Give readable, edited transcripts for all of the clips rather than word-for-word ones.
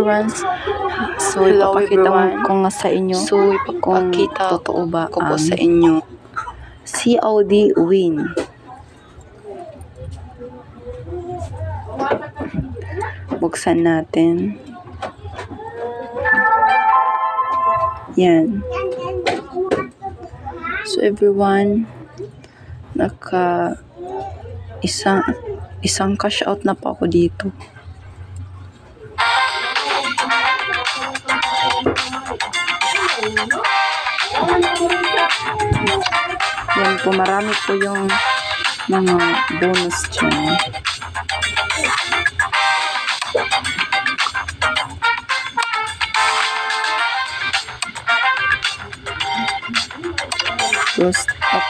everyone. So, ipapakita ko nga sa inyo kung totoo ba ang sa inyo COD win. Buksan natin. Yan. So, everyone, isang cash out na pa ako dito. Yan po, marami po yung mga bonus dyan.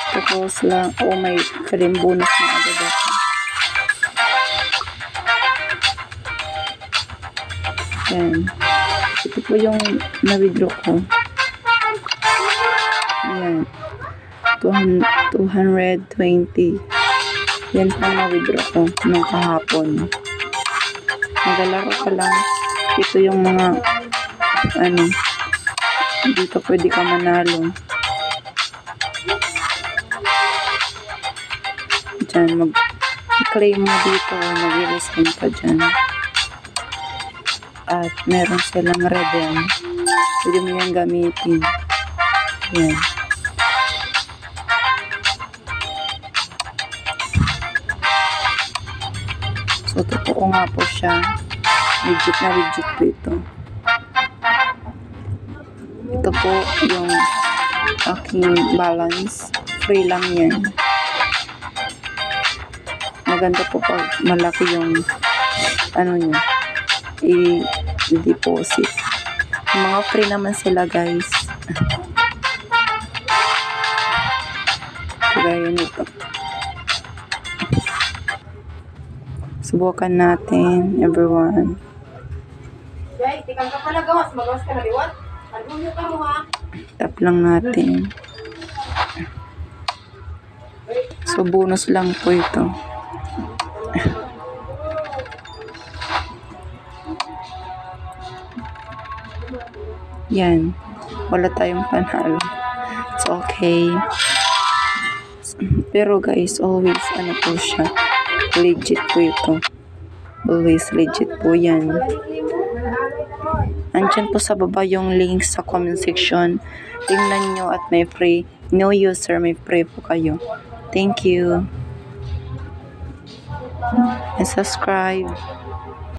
Tapos lang, oh may frame bonus na agad ako. Yan. Ito po yung na-withdraw ko. Yan. 220. Yan pang na-withdraw ko nung kahapon. Nagalaro pa lang. Ito yung mga dito pwede ka manalo. Diyan, mag-claim mo dito, mag-redeem pa dyan. At meron silang redeem. Pwede mo yan gamitin. Yan. So, totoo nga po siya. Legit na legit po ito. Ito po yung aking balance. Free lang yan. Maganda po pag malaki yung niya, i-deposit. Mga free naman sila, guys. Gaya nito. Subukan natin, everyone. Tap lang natin. So, bonus lang po ito. Yan. Wala tayong panalo. It's okay. Pero guys, always po siya. Legit po ito. Always legit po yan. Andyan po sa baba yung link sa comment section. Tingnan nyo at may free. No user, may free po kayo. Thank you. And subscribe.